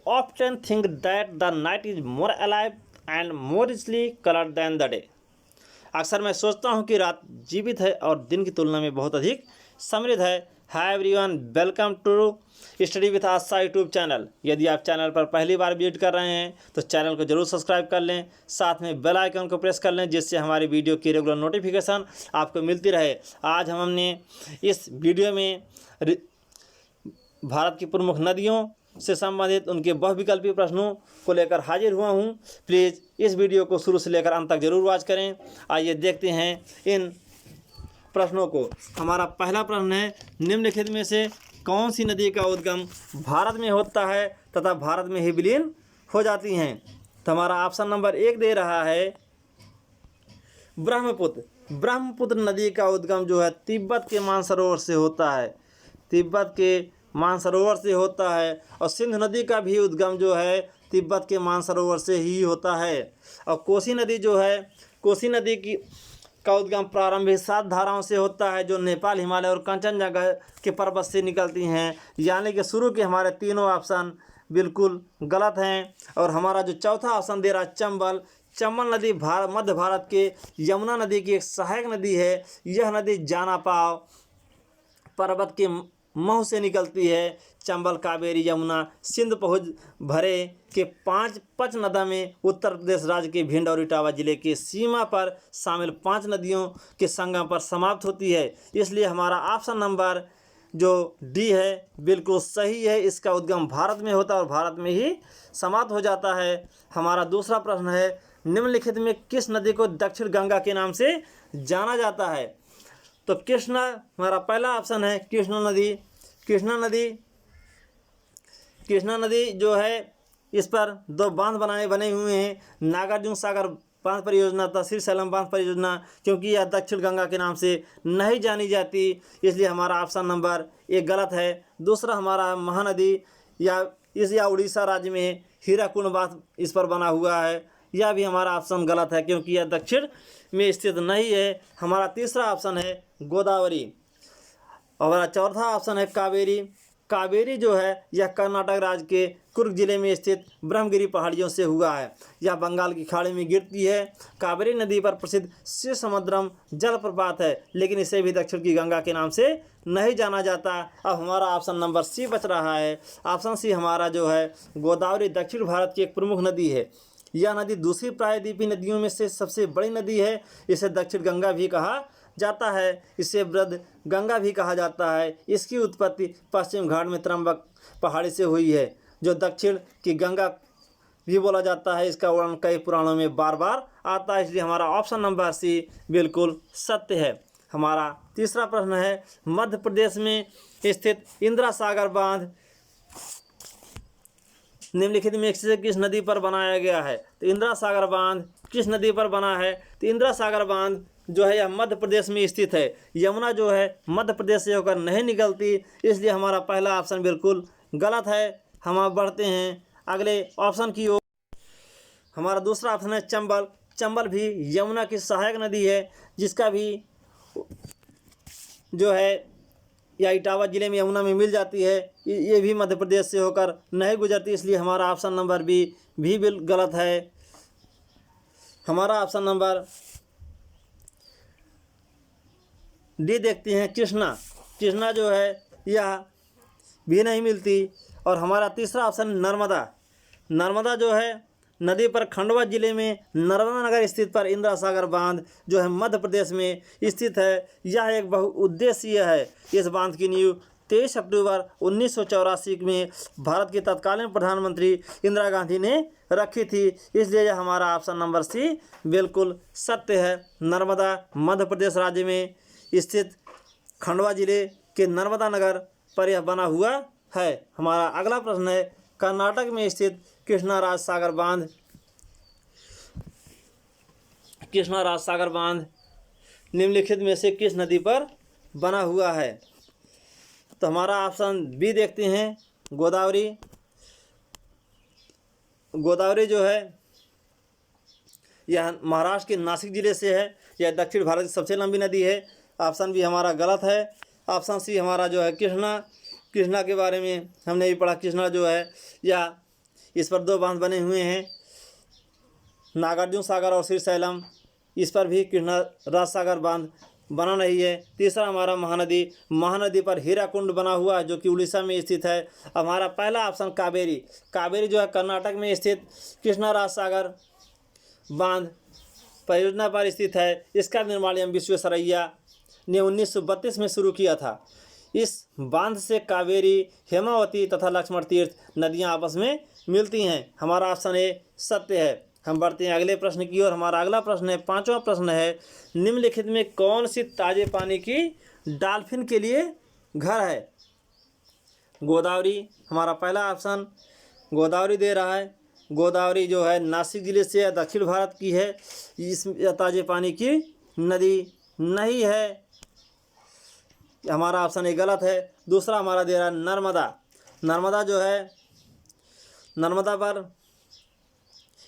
often think that the night is more alive and more richly colored than the day. अक्सर मैं सोचता हूँ कि रात जीवित है और दिन की तुलना में बहुत अधिक समृद्ध है। Hi everyone, welcome to study with Astha YouTube channel. यदि आप चैनल पर पहली बार विजिट कर रहे हैं तो चैनल को जरूर सब्सक्राइब कर लें, साथ में बेल आइकन को प्रेस कर लें जिससे हमारी वीडियो की रेगुलर नोटिफिकेशन आपको मिलती रहे। आज हमने इस वीडियो में भारत की प्रमुख नदियों से संबंधित उनके बहुविकल्पी प्रश्नों को लेकर हाजिर हुआ हूं। प्लीज़ इस वीडियो को शुरू से लेकर अंत तक जरूर वॉच करें। आइए देखते हैं इन प्रश्नों को। हमारा पहला प्रश्न है, निम्नलिखित में से कौन सी नदी का उद्गम भारत में होता है तथा भारत में ही विलीन हो जाती हैं? तो हमारा ऑप्शन नंबर 1 दे रहा है ब्रह्मपुत्र। ब्रह्मपुत्र नदी का उद्गम जो है तिब्बत के मानसरोवर से होता है, तिब्बत के मानसरोवर से होता है। और सिंधु नदी का भी उद्गम जो है तिब्बत के मानसरोवर से ही होता है। और कोसी नदी जो है, कोसी नदी का उद्गम प्रारंभिक 7 धाराओं से होता है जो नेपाल, हिमालय और कंचनजंगा के पर्वत से निकलती हैं। यानी कि शुरू के हमारे तीनों ऑप्शन बिल्कुल गलत हैं। और हमारा जो चौथा ऑप्शन दे रहा है चंबल, चंबल नदी मध्य भारत के यमुना नदी की एक सहायक नदी है। यह नदी जानापाव पर्वत के मुँह से निकलती है। चंबल, कावेरी, यमुना, सिंध पहुँच भरे के 5 पंचनदा में उत्तर प्रदेश राज्य के भिंड और इटावा जिले के सीमा पर शामिल 5 नदियों के संगम पर समाप्त होती है। इसलिए हमारा ऑप्शन नंबर जो डी है बिल्कुल सही है। इसका उद्गम भारत में होता है और भारत में ही समाप्त हो जाता है। हमारा दूसरा प्रश्न है, निम्नलिखित में किस नदी को दक्षिण गंगा के नाम से जाना जाता है? तो कृष्णा हमारा पहला ऑप्शन है कृष्णा नदी। कृष्णा नदी जो है इस पर 2 बांध बने हुए हैं, नागार्जुन सागर बांध परियोजना तथा श्रीशैलम बांध परियोजना। क्योंकि यह दक्षिण गंगा के नाम से नहीं जानी जाती, इसलिए हमारा ऑप्शन नंबर 1 गलत है। दूसरा हमारा महानदी या उड़ीसा राज्य में हीराकुंड बांध इस पर बना हुआ है, यह भी हमारा ऑप्शन गलत है क्योंकि यह दक्षिण में स्थित नहीं है। हमारा तीसरा ऑप्शन है गोदावरी। और हमारा चौथा ऑप्शन है कावेरी। कावेरी जो है यह कर्नाटक राज्य के कुर्ग जिले में स्थित ब्रह्मगिरी पहाड़ियों से हुआ है। यह बंगाल की खाड़ी में गिरती है। कावेरी नदी पर प्रसिद्ध शिवसमुद्रम जलप्रपात है, लेकिन इसे भी दक्षिण की गंगा के नाम से नहीं जाना जाता। अब हमारा ऑप्शन नंबर सी बच रहा है। ऑप्शन सी हमारा जो है गोदावरी दक्षिण भारत की एक प्रमुख नदी है। यह नदी दूसरी प्रायद्वीपीय नदियों में से सबसे बड़ी नदी है। इसे दक्षिण गंगा भी कहा जाता है, इसे वृद्ध गंगा भी कहा जाता है। इसकी उत्पत्ति पश्चिम घाट में त्रंबक पहाड़ी से हुई है जो दक्षिण की गंगा भी बोला जाता है। इसका वर्णन कई पुराणों में बार बार आता है, इसलिए हमारा ऑप्शन नंबर सी बिल्कुल सत्य है। हमारा तीसरा प्रश्न है, मध्य प्रदेश में स्थित इंदिरा सागर बांध निम्नलिखित में से किस नदी पर बनाया गया है? तो इंदिरा सागर बांध किस नदी पर बना है? तो इंदिरा सागर बांध जो है यह मध्य प्रदेश में स्थित है। यमुना जो है मध्य प्रदेश से होकर नहीं निकलती, इसलिए हमारा पहला ऑप्शन बिल्कुल गलत है। हम अब बढ़ते हैं अगले ऑप्शन की ओर। हमारा दूसरा ऑप्शन है चंबल। चंबल भी यमुना की सहायक नदी है, जिसका भी जो है या इटावा जिले में यमुना में मिल जाती है। ये भी मध्य प्रदेश से होकर नहीं गुजरती, इसलिए हमारा ऑप्शन नंबर बी भी गलत है। हमारा ऑप्शन नंबर डी देखते हैं कृष्णा। कृष्णा जो है यह भी नहीं मिलती। और हमारा तीसरा ऑप्शन नर्मदा। नर्मदा जो है नदी पर खंडवा जिले में नर्मदा नगर स्थित पर इंदिरा सागर बांध जो है मध्य प्रदेश में स्थित है। यह एक बहुउद्देशीय है। इस बांध की नींव 23 अक्टूबर 1984 में भारत के तत्कालीन प्रधानमंत्री इंदिरा गांधी ने रखी थी, इसलिए यह हमारा ऑप्शन नंबर सी बिल्कुल सत्य है। नर्मदा मध्य प्रदेश राज्य में स्थित खंडवा जिले के नर्मदा नगर पर यह बना हुआ है। हमारा अगला प्रश्न है, कर्नाटक में स्थित कृष्णराज सागर बांध निम्नलिखित में से किस नदी पर बना हुआ है? तो हमारा ऑप्शन बी देखते हैं गोदावरी। गोदावरी जो है यह महाराष्ट्र के नासिक जिले से है। यह दक्षिण भारत की सबसे लंबी नदी है। ऑप्शन बी हमारा गलत है। ऑप्शन सी हमारा जो है कृष्णा के बारे में हमने भी पढ़ा। कृष्णा जो है यह इस पर 2 बांध बने हुए हैं, नागार्जुन सागर और श्रीशैलम, इस पर भी कृष्णा राज सागर बांध बना रही है। तीसरा हमारा महानदी पर हीराकुंड बना हुआ है जो कि उड़ीसा में स्थित है। हमारा पहला ऑप्शन कावेरी जो है कर्नाटक में स्थित कृष्णा राज सागर बांध परियोजना पर स्थित है। इसका निर्माण एम विश्वेश्वरैया ने 1932 में शुरू किया था। इस बांध से कावेरी, हेमावती तथा लक्ष्मण तीर्थ नदियां आपस में मिलती हैं। हमारा ऑप्शन ए सत्य है। हम बढ़ते हैं अगले प्रश्न की ओर। हमारा अगला प्रश्न है, 5वां प्रश्न है, निम्नलिखित में कौन सी ताजे पानी की डॉल्फिन के लिए घर है? गोदावरी, हमारा पहला ऑप्शन गोदावरी दे रहा है। गोदावरी जो है नासिक जिले से दक्षिण भारत की है। इस ताजे पानी की नदी नहीं है, हमारा ऑप्शन ए गलत है। दूसरा हमारा दे रहा है नर्मदा जो है, नर्मदा पर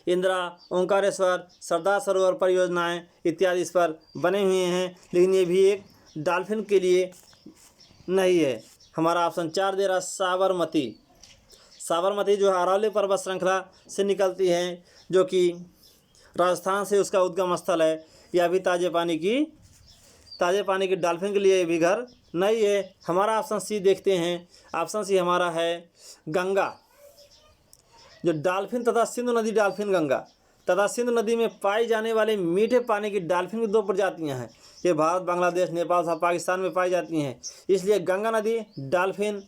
इंदिरा, ओंकारेश्वर, सरदार सरोवर परियोजनाएं इत्यादि इस पर बने हुए हैं, लेकिन ये भी एक डॉल्फिन के लिए नहीं है। हमारा ऑप्शन 4 दे रहा साबरमती जो है अरावली पर्वत श्रृंखला से निकलती है, जो कि राजस्थान से उसका उद्गम स्थल है। यह भी ताजे पानी की डॉल्फिन के लिए भी घर नहीं है। हमारा ऑप्शन सी देखते हैं। ऑप्शन सी हमारा है गंगा, जो डॉल्फिन तथा सिंधु नदी डॉल्फिन गंगा तथा सिंधु नदी में पाई जाने वाले मीठे पानी की डॉल्फिन की 2 प्रजातियां हैं। ये भारत, बांग्लादेश, नेपाल तथा पाकिस्तान में पाई जाती हैं। इसलिए गंगा नदी डॉल्फिन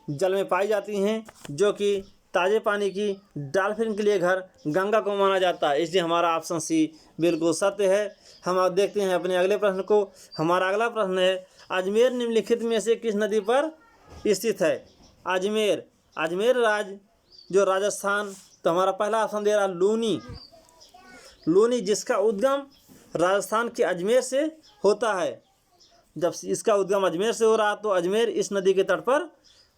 जल में पाई जाती हैं, जो कि ताजे पानी की डॉल्फिन के लिए घर गंगा को माना जाता है। इसलिए हमारा ऑप्शन सी बिल्कुल सत्य है। हम अब देखते हैं अपने अगले प्रश्न को। हमारा अगला प्रश्न है, अजमेर निम्नलिखित में से किस नदी पर स्थित है? अजमेर राज्य जो राजस्थान, तो हमारा पहला ऑप्शन दे रहा लूनी जिसका उद्गम राजस्थान के अजमेर से होता है। जब इसका उद्गम अजमेर से हो रहा तो अजमेर इस नदी के तट पर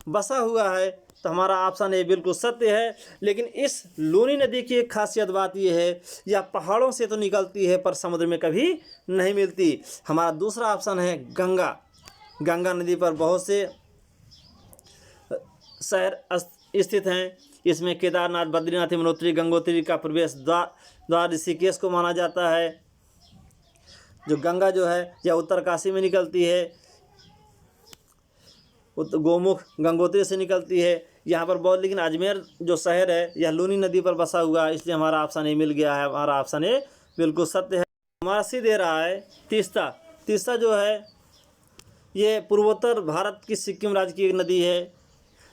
बसा हुआ है, तो हमारा ऑप्शन ए बिल्कुल सत्य है। लेकिन इस लूनी नदी की एक खासियत बात यह है, यह पहाड़ों से तो निकलती है पर समुद्र में कभी नहीं मिलती। हमारा दूसरा ऑप्शन है गंगा नदी पर बहुत से शहर स्थित हैं। इसमें केदारनाथ, बद्रीनाथ, यमुनोत्री, गंगोत्री का प्रवेश द्वार ऋषिकेश को माना जाता है। जो गंगा जो है यह उत्तरकाशी में निकलती है, गोमुख गंगोत्री से निकलती है यहाँ पर बहुत। लेकिन अजमेर जो शहर है यह लूनी नदी पर बसा हुआ है, इसलिए हमारा ऑप्शन ए मिल गया है। हमारा ऑप्शन ए बिल्कुल सत्य है। हमारा सी दे रहा है तीस्ता जो है ये पूर्वोत्तर भारत की सिक्किम राज्य की एक नदी है,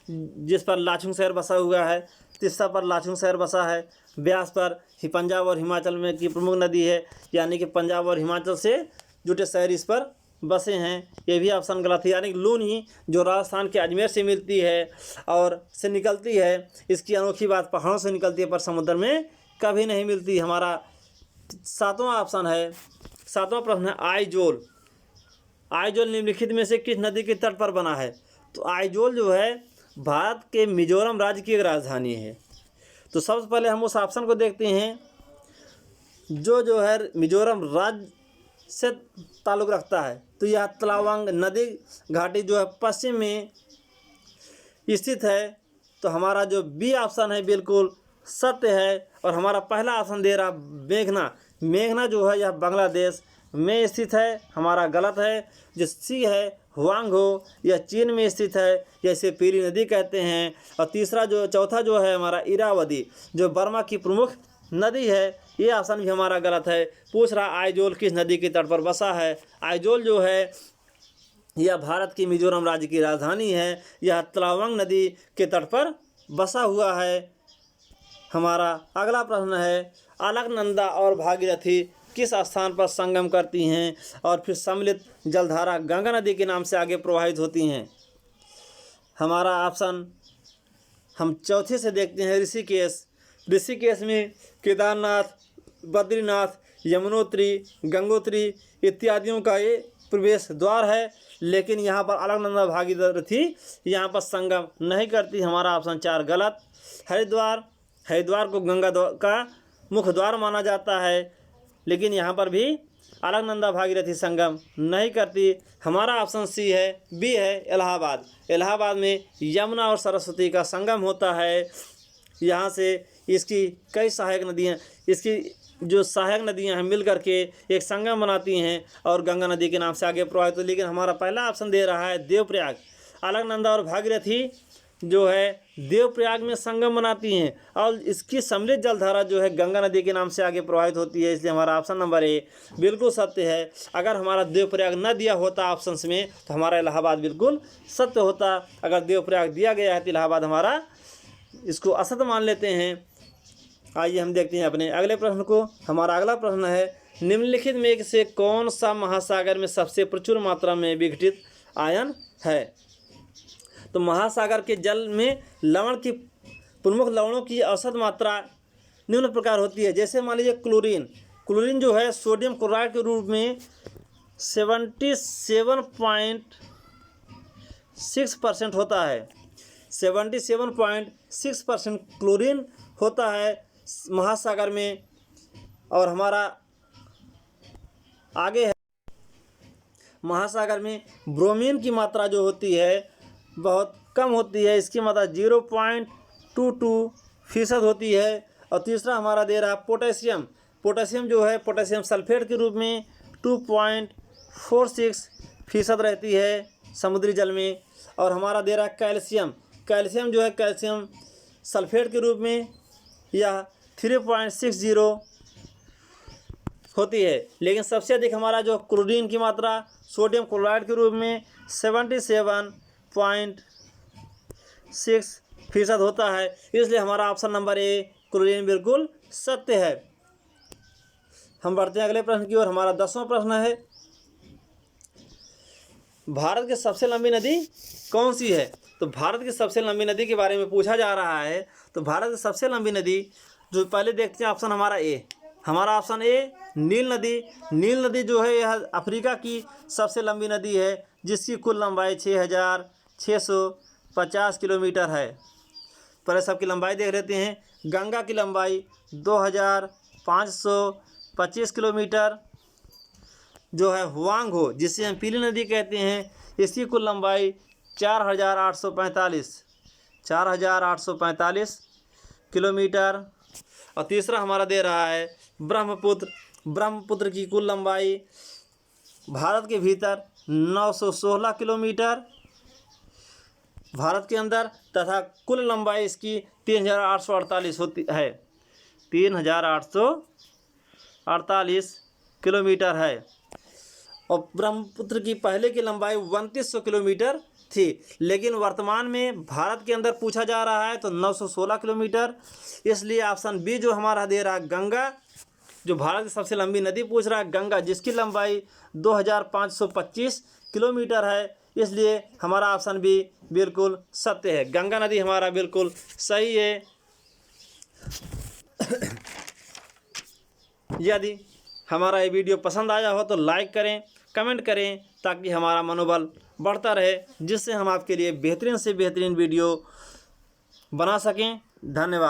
जिस पर लाचुंग शहर बसा हुआ है। तीस्ता पर लाचुंग शहर बसा है। ब्यास पर पंजाब और हिमाचल में की प्रमुख नदी है, यानी कि पंजाब और हिमाचल से जुटे शहर इस पर बसे हैं। ये भी ऑप्शन गलत है। यानी कि लूनी जो राजस्थान के अजमेर से मिलती है और से निकलती है, इसकी अनोखी बात पहाड़ों से निकलती है पर समुद्र में कभी नहीं मिलती। हमारा 7वां ऑप्शन है, 7वां प्रश्न है आइजोल निम्नलिखित में से किस नदी के तट पर बना है? तो आइजोल जो है भारत के मिजोरम राज्य की एक राजधानी है। तो सबसे पहले हम उस ऑप्शन को देखते हैं जो है मिजोरम राज्य से ताल्लुक़ रखता है। तो यह तलावांग नदी घाटी जो है पश्चिम में स्थित है। तो हमारा जो बी ऑप्शन है बिल्कुल सत्य है। और हमारा पहला ऑप्शन दे रहा मेघना जो है यह बांग्लादेश में स्थित है, हमारा गलत है। जो सी है हुआंगहो यह चीन में स्थित है, जैसे पीली नदी कहते हैं। और चौथा जो है हमारा इरावदी जो बर्मा की प्रमुख नदी है, ये ऑप्शन भी हमारा गलत है। पूछ रहा आइजोल किस नदी के तट पर बसा है? आइजोल जो है यह भारत की मिजोरम राज्य की राजधानी है। यह तलावांग नदी के तट पर बसा हुआ है। हमारा अगला प्रश्न है, अलकनंदा और भागीरथी किस स्थान पर संगम करती हैं और फिर सम्मिलित जलधारा गंगा नदी के नाम से आगे प्रवाहित होती हैं? हमारा ऑप्शन हम चौथे से देखते हैं, ऋषिकेश में केदारनाथ, बद्रीनाथ, यमुनोत्री, गंगोत्री इत्यादियों का ये प्रवेश द्वार है। लेकिन यहाँ पर अलकनंदा भागीरथी यहाँ पर संगम नहीं करती। हमारा ऑप्शन 4 गलत। हरिद्वार को गंगा का मुख्य द्वार माना जाता है, लेकिन यहाँ पर भी अलकनंदा भागीरथी संगम नहीं करती। हमारा ऑप्शन सी है, बी है इलाहाबाद। इलाहाबाद में यमुना और सरस्वती का संगम होता है। यहाँ से इसकी कई सहायक नदियाँ, इसकी जो सहायक नदियाँ हैं मिल करके एक संगम बनाती हैं और गंगा नदी के नाम से आगे प्रवाहित। लेकिन हमारा पहला ऑप्शन दे रहा है देवप्रयाग। अलकनंदा और भागीरथी जो है देवप्रयाग में संगम बनाती हैं और इसकी सम्मिलित जलधारा जो है गंगा नदी के नाम से आगे प्रवाहित होती है। इसलिए हमारा ऑप्शन नंबर ए बिल्कुल सत्य है। अगर हमारा देवप्रयाग न दिया होता ऑप्शंस में तो हमारा इलाहाबाद बिल्कुल सत्य होता। अगर देवप्रयाग दिया गया है तो इलाहाबाद हमारा इसको असत्य मान लेते हैं। आइए हम देखते हैं अपने अगले प्रश्न को। हमारा अगला प्रश्न है, निम्नलिखित में से कौन सा महासागर में सबसे प्रचुर मात्रा में विघटित आयन है? तो महासागर के जल में लवण की प्रमुख लवणों की औसत मात्रा निम्न प्रकार होती है। जैसे मान लीजिए क्लोरीन जो है सोडियम क्लोराइड के रूप में 77.6% होता है। 77.6% क्लोरीन होता है महासागर में। और हमारा आगे है, महासागर में ब्रोमीन की मात्रा जो होती है बहुत कम होती है। इसकी मात्रा 0.22% होती है। और तीसरा हमारा दे रहा है पोटेशियम जो है पोटेशियम सल्फेट के रूप में 2.46% रहती है समुद्री जल में। और हमारा दे रहा है कैल्शियम जो है कैल्शियम सल्फेट के रूप में यह 3.60 होती है। लेकिन सबसे अधिक हमारा जो क्लोरीन की मात्रा सोडियम क्लोराइड के रूप में 77.6% होता है। इसलिए हमारा ऑप्शन नंबर ए क्लोरीन बिल्कुल सत्य है। हम बढ़ते हैं अगले प्रश्न की ओर। हमारा 10वां प्रश्न है, भारत की सबसे लंबी नदी कौन सी है? तो भारत की सबसे लंबी नदी के बारे में पूछा जा रहा है। तो भारत की सबसे लंबी नदी जो पहले देखते हैं ऑप्शन हमारा ए। हमारा ऑप्शन ए नील नदी जो है यह अफ्रीका की सबसे लंबी नदी है जिसकी कुल लंबाई 6,650 किलोमीटर है। पहले सबकी लंबाई देख लेते हैं। गंगा की लंबाई 2,525 किलोमीटर जो है हुआंग जिसे हम पीली नदी कहते हैं, इसकी कुल लंबाई 4,845 किलोमीटर। और तीसरा हमारा दे रहा है ब्रह्मपुत्र की कुल लंबाई भारत के भीतर 916 किलोमीटर भारत के अंदर, तथा कुल लंबाई इसकी 3,848 होती है। 3,848 किलोमीटर है। और ब्रह्मपुत्र की पहले की लंबाई 2,900 किलोमीटर थी। लेकिन वर्तमान में भारत के अंदर पूछा जा रहा है तो 916 किलोमीटर। इसलिए ऑप्शन बी जो हमारा दे रहा है गंगा, जो भारत की सबसे लंबी नदी पूछ रहा है गंगा, जिसकी लंबाई 2,525 किलोमीटर है। इसलिए हमारा ऑप्शन बी बिल्कुल सत्य है। गंगा नदी हमारा बिल्कुल सही है। यदि हमारा ये वीडियो पसंद आया हो तो लाइक करें, कमेंट करें ताकि हमारा मनोबल बढ़ता रहे, जिससे हम आपके लिए बेहतरीन से बेहतरीन वीडियो बना सकें। धन्यवाद।